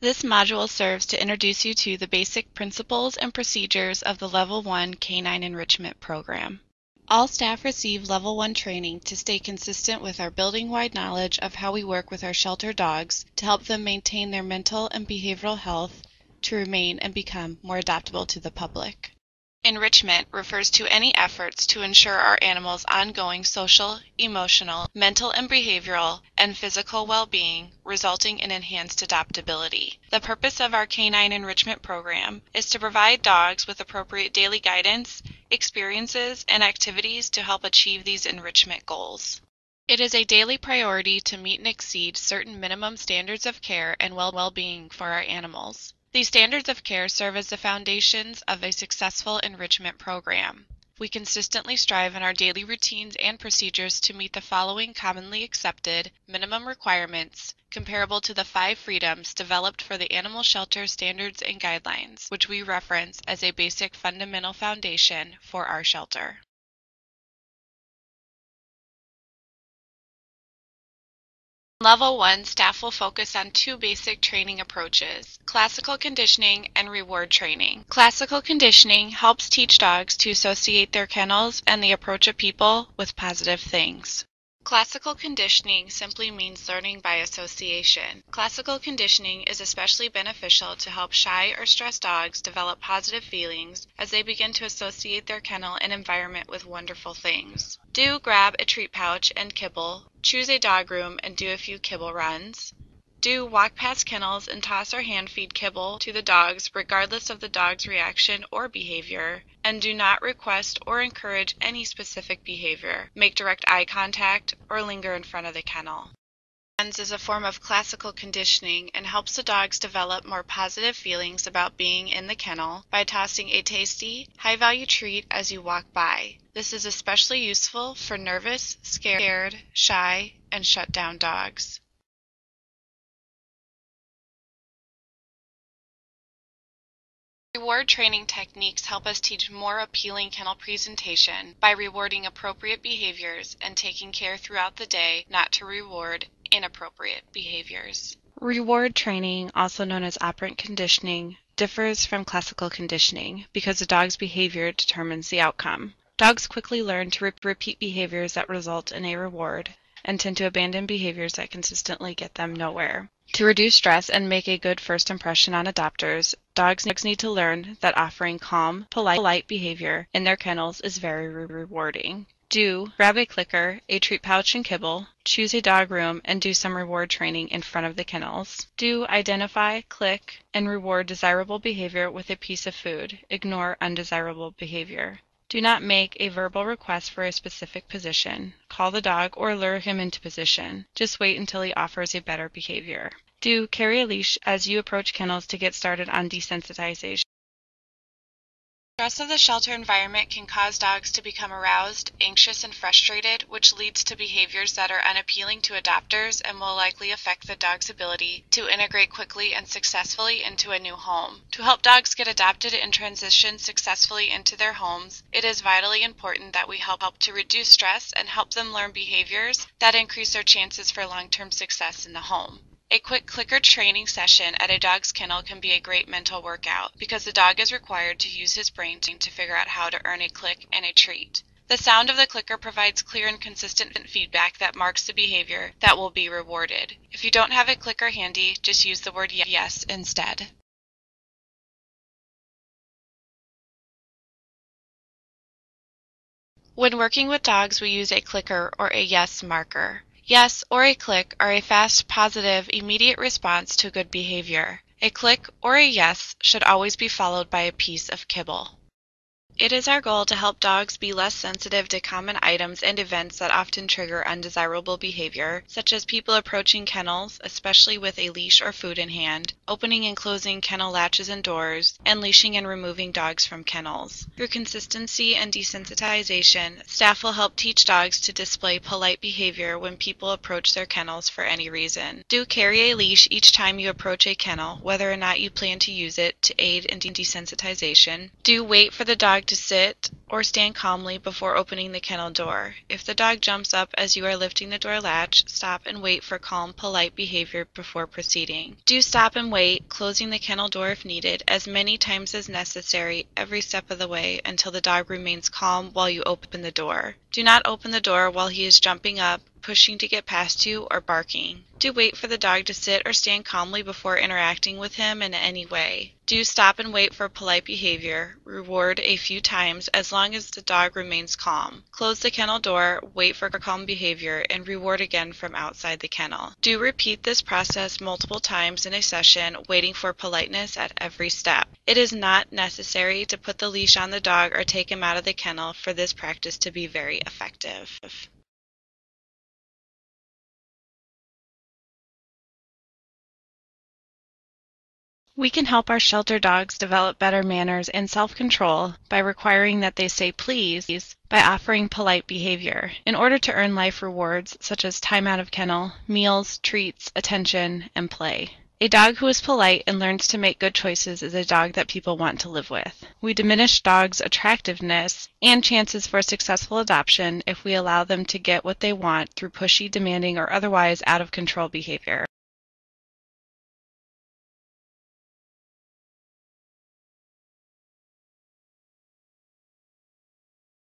This module serves to introduce you to the basic principles and procedures of the Level 1 Canine Enrichment program. All staff receive Level 1 training to stay consistent with our building-wide knowledge of how we work with our shelter dogs to help them maintain their mental and behavioral health to remain and become more adaptable to the public. Enrichment refers to any efforts to ensure our animals' ongoing social, emotional, mental and behavioral, and physical well-being, resulting in enhanced adaptability. The purpose of our Canine Enrichment program is to provide dogs with appropriate daily guidance, experiences, and activities to help achieve these enrichment goals. It is a daily priority to meet and exceed certain minimum standards of care and well-being for our animals. These standards of care serve as the foundations of a successful enrichment program. We consistently strive in our daily routines and procedures to meet the following commonly accepted minimum requirements comparable to the 5 freedoms developed for the animal shelter standards and guidelines, which we reference as a basic fundamental foundation for our shelter. Level 1 staff will focus on 2 basic training approaches, classical conditioning and reward training. Classical conditioning helps teach dogs to associate their kennels and the approach of people with positive things. Classical conditioning simply means learning by association. Classical conditioning is especially beneficial to help shy or stressed dogs develop positive feelings as they begin to associate their kennel and environment with wonderful things. Do grab a treat pouch and kibble. Choose a dog room and do a few kibble runs. Do walk past kennels and toss or hand feed kibble to the dogs regardless of the dog's reaction or behavior. And do not request or encourage any specific behavior. Make direct eye contact or linger in front of the kennel. Runs is a form of classical conditioning and helps the dogs develop more positive feelings about being in the kennel by tossing a tasty, high-value treat as you walk by. This is especially useful for nervous, scared, shy, and shut-down dogs. Reward training techniques help us teach more appealing kennel presentation by rewarding appropriate behaviors and taking care throughout the day not to reward inappropriate behaviors. Reward training, also known as operant conditioning, differs from classical conditioning because the dog's behavior determines the outcome. Dogs quickly learn to repeat behaviors that result in a reward and tend to abandon behaviors that consistently get them nowhere. To reduce stress and make a good first impression on adopters, dogs need to learn that offering calm, polite behavior in their kennels is very rewarding. Do grab a clicker, a treat pouch and kibble, choose a dog room, and do some reward training in front of the kennels. Do identify, click, and reward desirable behavior with a piece of food. Ignore undesirable behavior. Do not make a verbal request for a specific position. Call the dog or lure him into position. Just wait until he offers a better behavior. Do carry a leash as you approach kennels to get started on desensitization. Stress of the shelter environment can cause dogs to become aroused, anxious, and frustrated, which leads to behaviors that are unappealing to adopters and will likely affect the dog's ability to integrate quickly and successfully into a new home. To help dogs get adopted and transition successfully into their homes, it is vitally important that we help to reduce stress and help them learn behaviors that increase their chances for long-term success in the home. A quick clicker training session at a dog's kennel can be a great mental workout because the dog is required to use his brain to figure out how to earn a click and a treat. The sound of the clicker provides clear and consistent feedback that marks the behavior that will be rewarded. If you don't have a clicker handy, just use the word yes instead. When working with dogs, we use a clicker or a yes marker. Yes or a click are a fast, positive, immediate response to good behavior. A click or a yes should always be followed by a piece of kibble. It is our goal to help dogs be less sensitive to common items and events that often trigger undesirable behavior, such as people approaching kennels, especially with a leash or food in hand, opening and closing kennel latches and doors, and leashing and removing dogs from kennels. Through consistency and desensitization, staff will help teach dogs to display polite behavior when people approach their kennels for any reason. Do carry a leash each time you approach a kennel, whether or not you plan to use it to aid in desensitization. Do wait for the dog to sit or stand calmly before opening the kennel door. If the dog jumps up as you are lifting the door latch, stop and wait for calm, polite behavior before proceeding. Do stop and wait, closing the kennel door if needed, as many times as necessary every step of the way until the dog remains calm while you open the door. Do not open the door while he is jumping up, pushing to get past you, or barking. Do wait for the dog to sit or stand calmly before interacting with him in any way. Do stop and wait for polite behavior. Reward a few times as long as the dog remains calm. Close the kennel door, wait for calm behavior, and reward again from outside the kennel. Do repeat this process multiple times in a session, waiting for politeness at every step. It is not necessary to put the leash on the dog or take him out of the kennel for this practice to be very effective. We can help our shelter dogs develop better manners and self-control by requiring that they say please by offering polite behavior in order to earn life rewards such as time out of kennel, meals, treats, attention, and play. A dog who is polite and learns to make good choices is a dog that people want to live with. We diminish dogs' attractiveness and chances for successful adoption if we allow them to get what they want through pushy, demanding, or otherwise out-of-control behavior.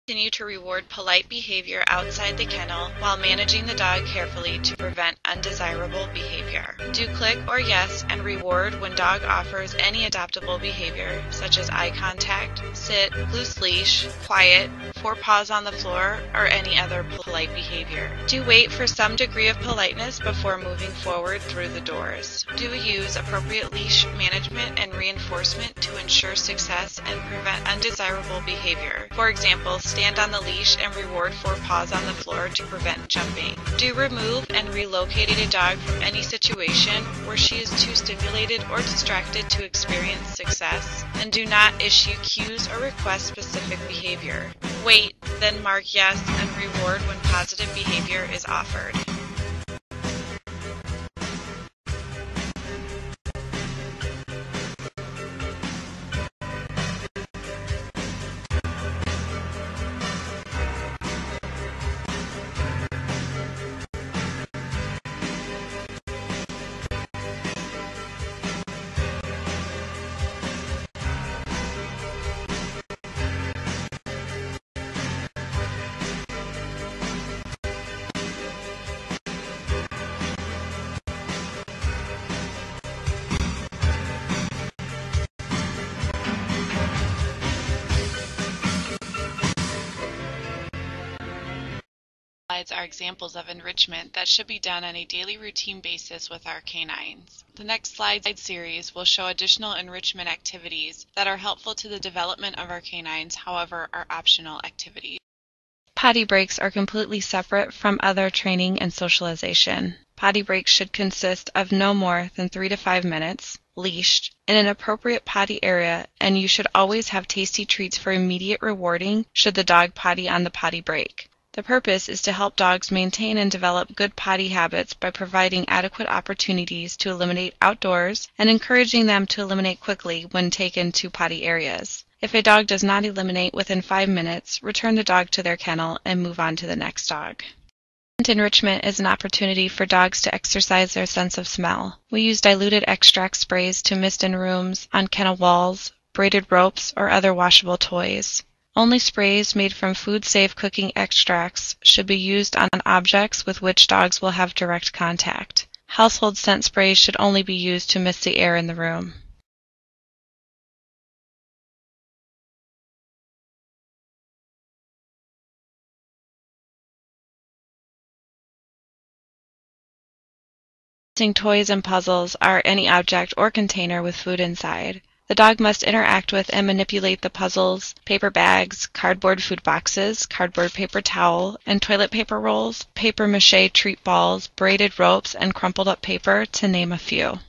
Continue to reward polite behavior outside the kennel while managing the dog carefully to prevent undesirable behavior. Do click or yes and reward when dog offers any adoptable behavior, such as eye contact, sit, loose leash, quiet, 4 paws on the floor, or any other polite behavior. Do wait for some degree of politeness before moving forward through the doors. Do use appropriate leash management and reinforcement to ensure success and prevent undesirable behavior. For example, stand on the leash and reward 4 paws on the floor to prevent jumping. Do remove and relocate a dog from any situation where she is too stimulated or distracted to experience success, and do not issue cues or request specific behavior. Wait, then mark yes and reward when positive behavior is offered. Slides are examples of enrichment that should be done on a daily routine basis with our canines. The next slide series will show additional enrichment activities that are helpful to the development of our canines, however, are optional activities. Potty breaks are completely separate from other training and socialization. Potty breaks should consist of no more than 3 to 5 minutes, leashed, in an appropriate potty area, and you should always have tasty treats for immediate rewarding should the dog potty on the potty break. The purpose is to help dogs maintain and develop good potty habits by providing adequate opportunities to eliminate outdoors and encouraging them to eliminate quickly when taken to potty areas. If a dog does not eliminate within 5 minutes, return the dog to their kennel and move on to the next dog. Enrichment is an opportunity for dogs to exercise their sense of smell. We use diluted extract sprays to mist in rooms, on kennel walls, braided ropes, or other washable toys. Only sprays made from food-safe cooking extracts should be used on objects with which dogs will have direct contact. Household scent sprays should only be used to mist the air in the room. Using toys and puzzles are any object or container with food inside. The dog must interact with and manipulate the puzzles, paper bags, cardboard food boxes, cardboard paper towel, and toilet paper rolls, paper mache treat balls, braided ropes, and crumpled up paper, to name a few.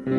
Regular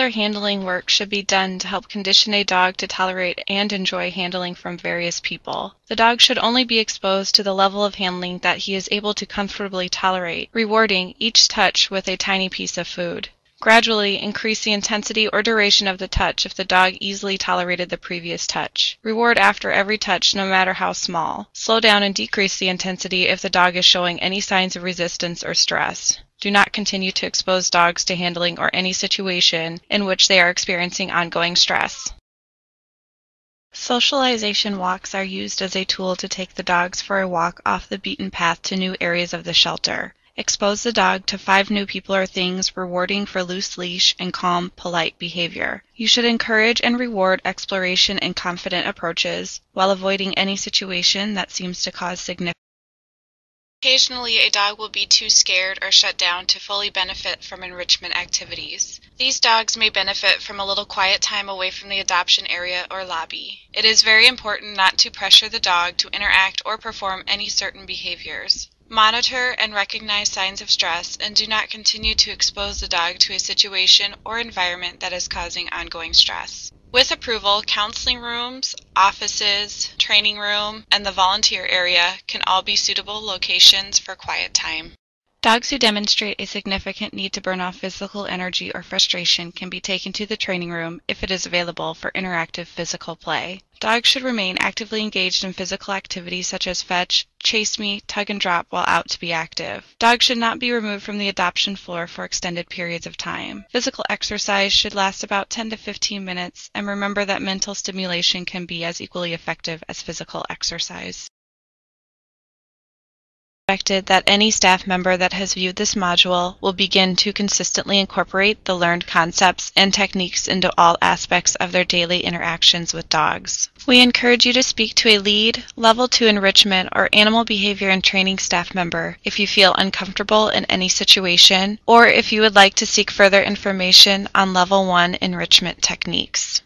handling work should be done to help condition a dog to tolerate and enjoy handling from various people. The dog should only be exposed to the level of handling that he is able to comfortably tolerate, rewarding each touch with a tiny piece of food. Gradually increase the intensity or duration of the touch if the dog easily tolerated the previous touch. Reward after every touch, no matter how small. Slow down and decrease the intensity if the dog is showing any signs of resistance or stress. Do not continue to expose dogs to handling or any situation in which they are experiencing ongoing stress. Socialization walks are used as a tool to take the dogs for a walk off the beaten path to new areas of the shelter. Expose the dog to 5 new people or things, rewarding for loose leash and calm, polite behavior. You should encourage and reward exploration and confident approaches, while avoiding any situation that seems to cause significant. Occasionally, a dog will be too scared or shut down to fully benefit from enrichment activities. These dogs may benefit from a little quiet time away from the adoption area or lobby. It is very important not to pressure the dog to interact or perform any certain behaviors. Monitor and recognize signs of stress and do not continue to expose the dog to a situation or environment that is causing ongoing stress. With approval, counseling rooms, offices, training room, and the volunteer area can all be suitable locations for quiet time. Dogs who demonstrate a significant need to burn off physical energy or frustration can be taken to the training room if it is available for interactive physical play. Dogs should remain actively engaged in physical activities such as fetch, chase me, tug and drop while out to be active. Dogs should not be removed from the adoption floor for extended periods of time. Physical exercise should last about 10 to 15 minutes, and remember that mental stimulation can be as equally effective as physical exercise. Expected that any staff member that has viewed this module will begin to consistently incorporate the learned concepts and techniques into all aspects of their daily interactions with dogs. We encourage you to speak to a lead, Level 2 enrichment, or animal behavior and training staff member if you feel uncomfortable in any situation, or if you would like to seek further information on Level 1 enrichment techniques.